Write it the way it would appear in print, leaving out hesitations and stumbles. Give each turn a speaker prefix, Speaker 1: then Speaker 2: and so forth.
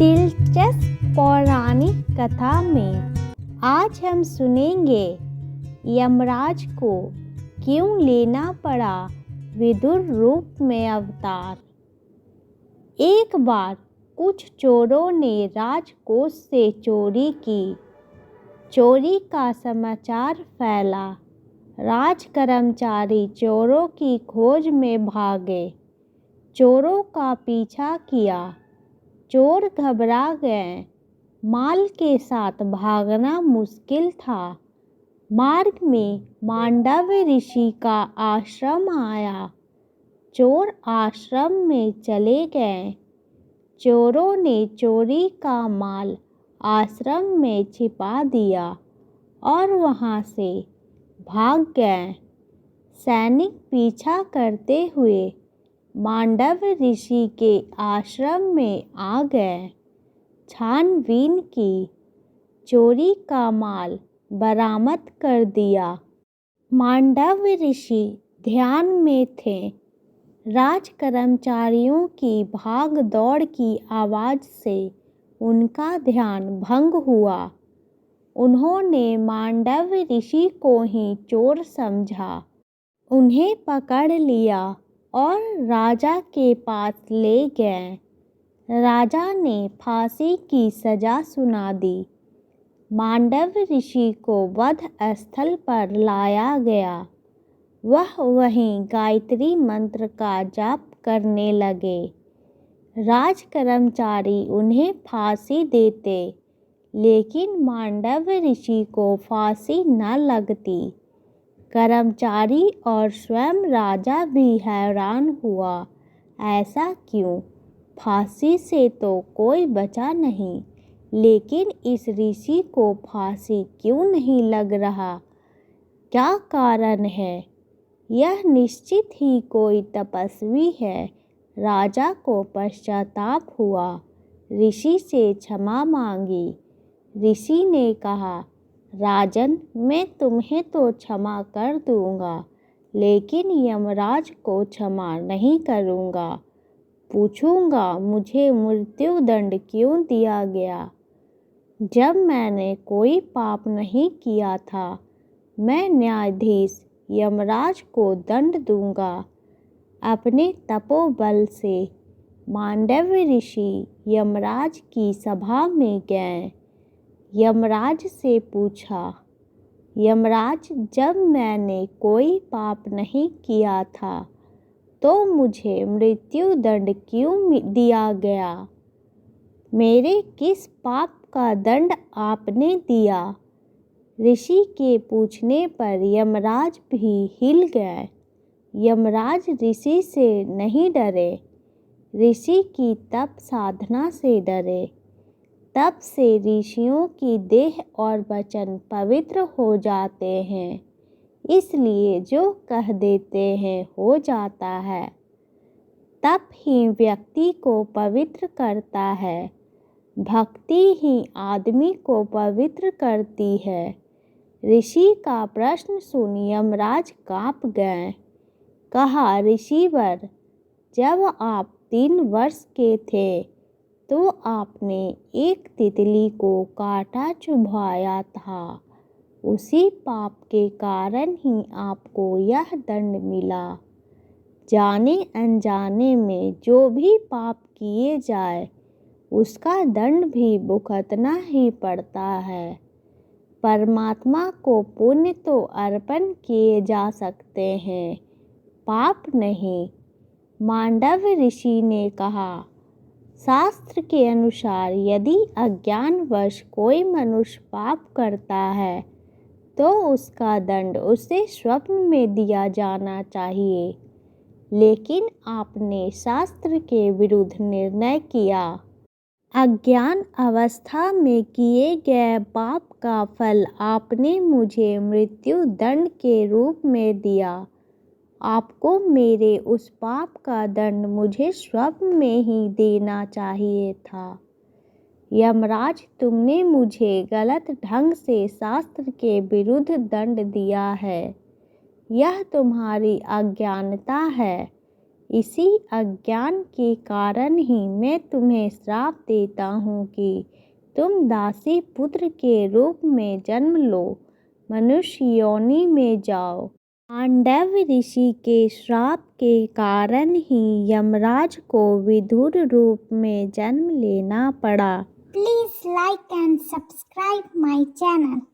Speaker 1: दिलचस्प पौराणिक कथा में आज हम सुनेंगे यमराज को क्यों लेना पड़ा विदुर रूप में अवतार। एक बार कुछ चोरों ने राजकोष से चोरी की। चोरी का समाचार फैला। राज कर्मचारी चोरों की खोज में भागे। चोरों का पीछा किया। चोर घबरा गए। माल के साथ भागना मुश्किल था। मार्ग में मांडव्य ऋषि का आश्रम आया। चोर आश्रम में चले गए। चोरों ने चोरी का माल आश्रम में छिपा दिया और वहां से भाग गए। सैनिक पीछा करते हुए मांडव्य ऋषि के आश्रम में आ गए। छानबीन की। चोरी का माल बरामद कर दिया। मांडव्य ऋषि ध्यान में थे। राज कर्मचारियों की भाग दौड़ की आवाज़ से उनका ध्यान भंग हुआ। उन्होंने मांडव्य ऋषि को ही चोर समझा। उन्हें पकड़ लिया और राजा के पास ले गए। राजा ने फांसी की सजा सुना दी। मांडव्य ऋषि को वध स्थल पर लाया गया। वह वहीं गायत्री मंत्र का जाप करने लगे। राज कर्मचारी उन्हें फांसी देते, लेकिन मांडव्य ऋषि को फांसी न लगती। कर्मचारी और स्वयं राजा भी हैरान हुआ। ऐसा क्यों? फांसी से तो कोई बचा नहीं, लेकिन इस ऋषि को फांसी क्यों नहीं लग रहा? क्या कारण है? यह निश्चित ही कोई तपस्वी है। राजा को पश्चाताप हुआ। ऋषि से क्षमा मांगी। ऋषि ने कहा, राजन, मैं तुम्हें तो क्षमा कर दूंगा, लेकिन यमराज को क्षमा नहीं करूंगा। पूछूंगा, मुझे मृत्यु दंड क्यों दिया गया? जब मैंने कोई पाप नहीं किया था। मैं न्यायाधीश यमराज को दंड दूंगा। अपने तपोबल से मांडव्य ऋषि यमराज की सभा में गए। यमराज से पूछा, यमराज, जब मैंने कोई पाप नहीं किया था तो मुझे मृत्यु दंड क्यों दिया गया? मेरे किस पाप का दंड आपने दिया? ऋषि के पूछने पर यमराज भी हिल गए। यमराज ऋषि से नहीं डरे, ऋषि की तप साधना से डरे। तब से ऋषियों की देह और वचन पवित्र हो जाते हैं, इसलिए जो कह देते हैं हो जाता है। तप ही व्यक्ति को पवित्र करता है। भक्ति ही आदमी को पवित्र करती है। ऋषि का प्रश्न सुन यमराज काँप गए। कहा, ऋषिवर, जब आप 3 वर्ष के थे तो आपने एक तितली को काटा चुभाया था। उसी पाप के कारण ही आपको यह दंड मिला। जाने अनजाने में जो भी पाप किए जाए, उसका दंड भी भुगतना ही पड़ता है। परमात्मा को पुण्य तो अर्पण किए जा सकते हैं, पाप नहीं। मांडव्य ऋषि ने कहा, शास्त्र के अनुसार यदि अज्ञानवश कोई मनुष्य पाप करता है तो उसका दंड उसे स्वप्न में दिया जाना चाहिए, लेकिन आपने शास्त्र के विरुद्ध निर्णय किया। अज्ञान अवस्था में किए गए पाप का फल आपने मुझे मृत्यु दंड के रूप में दिया। आपको मेरे उस पाप का दंड मुझे स्वप्न में ही देना चाहिए था। यमराज, तुमने मुझे गलत ढंग से शास्त्र के विरुद्ध दंड दिया है। यह तुम्हारी अज्ञानता है। इसी अज्ञान के कारण ही मैं तुम्हें श्राप देता हूँ कि तुम दासी पुत्र के रूप में जन्म लो, मनुष्य योनि में जाओ। पांडव ऋषि के श्राप के कारण ही यमराज को विदुर रूप में जन्म लेना पड़ा।
Speaker 2: Please like and subscribe my channel.